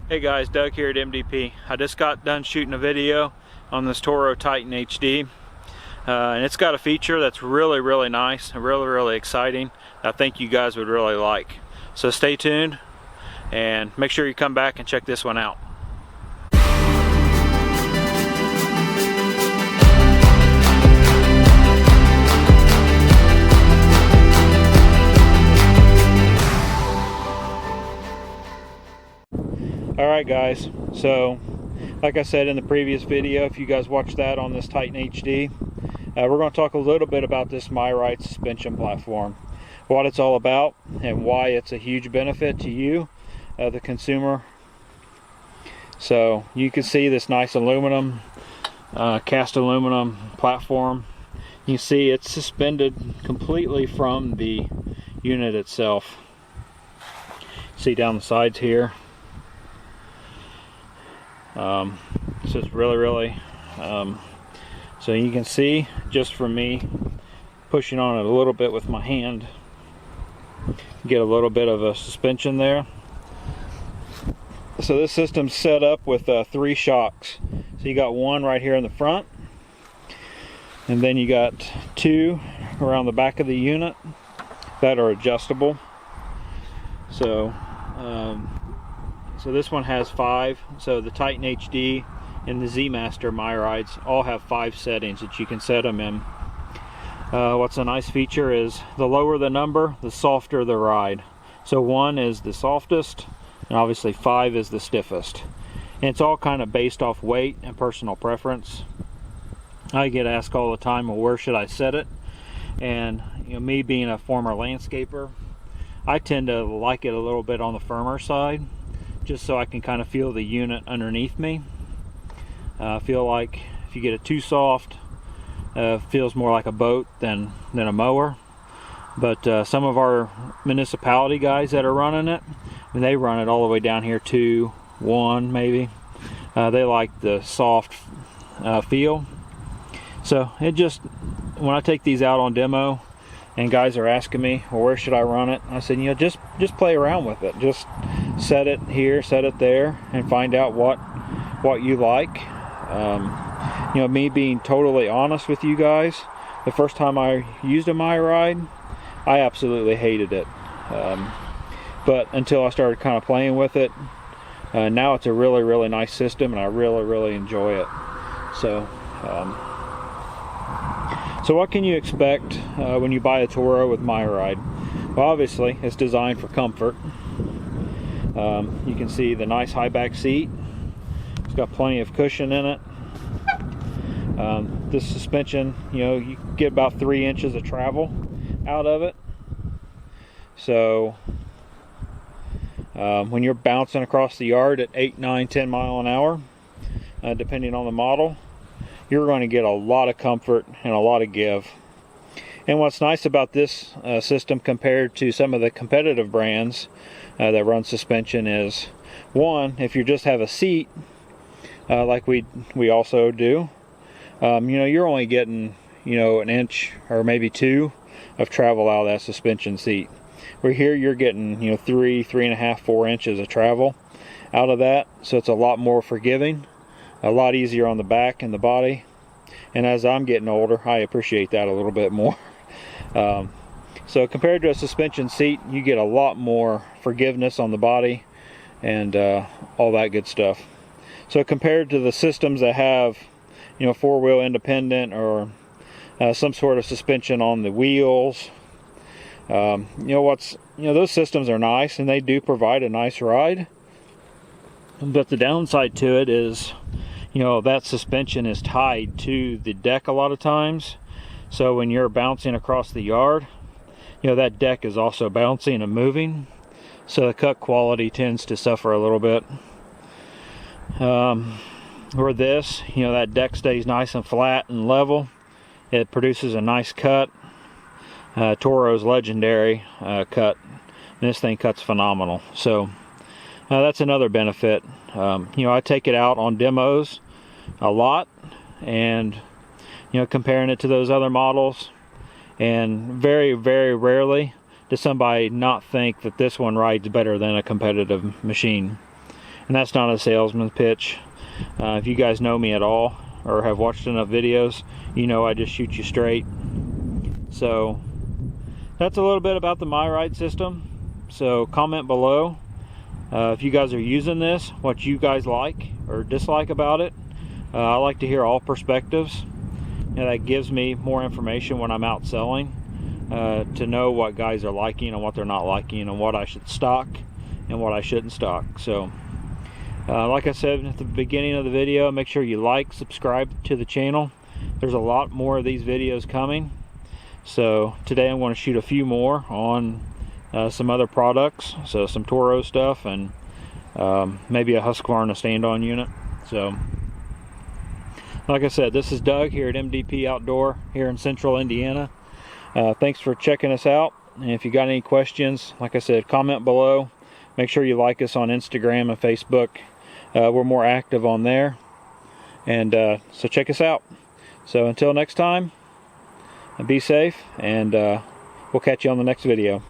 Hey guys, Doug here at MDP. I just got done shooting a video on this Toro Titan HD, and it's got a feature that's really nice and really exciting. I think you guys would really like. So stay tuned and make sure you come back and check this one out. Alright guys, so like I said in the previous video, if you guys watched that on this Titan HD, we're going to talk a little bit about this MyRide suspension platform, what it's all about and why it's a huge benefit to you, the consumer. So you can see this nice aluminum, cast aluminum platform. You can see it's suspended completely from the unit itself. See down the sides here. So it's really so you can see just from me pushing on it a little bit with my hand, get a little bit of a suspension there. So this system's set up with 3 shocks. So you got one right here in the front, and then you got 2 around the back of the unit that are adjustable. So so this one has 5. So the Titan HD and the Z Master MyRides all have 5 settings that you can set them in. What's a nice feature is the lower the number, the softer the ride. So 1 is the softest, and obviously 5 is the stiffest. And it's all kind of based off weight and personal preference. I get asked all the time, well, where should I set it? And you know, me being a former landscaper, I tend to like it a little bit on the firmer side, just so I can kind of feel the unit underneath me. I feel like if you get it too soft, feels more like a boat than a mower. But some of our municipality guys that are running it, and they run it all the way down here to 1 maybe. They like the soft feel. So it just, when I take these out on demo and guys are asking me, well, where should I run it? I said, you know, just play around with it. Just set it here, set it there, and find out what you like. You know, me being totally honest with you guys, the first time I used a MyRide, I absolutely hated it. But until I started kind of playing with it, now it's a really nice system, and I really enjoy it. So so what can you expect when you buy a Toro with MyRide? Well, obviously it's designed for comfort. You can see the nice high back seat. It's got plenty of cushion in it. This suspension, you know, you get about 3 inches of travel out of it. So when you're bouncing across the yard at 8, 9, 10 mile an hour, depending on the model, you're going to get a lot of comfort and a lot of give. And what's nice about this system compared to some of the competitive brands that run suspension is, one, if you just have a seat, like we also do, you know, you're only getting, you know, 1 inch or maybe 2 of travel out of that suspension seat. Where here you're getting, you know, 3.5, 4 inches of travel out of that. So it's a lot more forgiving, a lot easier on the back and the body. And as I'm getting older, I appreciate that a little bit more. So compared to a suspension seat, you get a lot more forgiveness on the body and all that good stuff. So compared to the systems that have, you know, 4-wheel independent or some sort of suspension on the wheels, you know, those systems are nice and they do provide a nice ride. But the downside to it is, you know, that suspension is tied to the deck a lot of times. So when you're bouncing across the yard, you know, that deck is also bouncing and moving. So the cut quality tends to suffer a little bit. Or this, you know, that deck stays nice and flat and level. It produces a nice cut. Toro's legendary cut. And this thing cuts phenomenal. So that's another benefit. You know, I take it out on demos a lot, and you know, comparing it to those other models, and very rarely does somebody not think that this one rides better than a competitive machine. And that's not a salesman pitch. If you guys know me at all or have watched enough videos, you know I just shoot you straight. So that's a little bit about the MyRide system. So comment below if you guys are using this, what you guys like or dislike about it. I like to hear all perspectives, and that gives me more information when I'm out selling, to know what guys are liking and what they're not liking, and what I should stock and what I shouldn't stock. So like I said at the beginning of the video, make sure you like, subscribe to the channel. There's a lot more of these videos coming. So today I'm going to shoot a few more on some other products, so some Toro stuff, and maybe a Husqvarna stand-on unit. So like I said, this is Doug here at MDP Outdoor here in Central Indiana. Thanks for checking us out, and if you got any questions, like I said, comment below. Make sure you like us on Instagram and Facebook. We're more active on there, and so check us out. So until next time, be safe, and we'll catch you on the next video.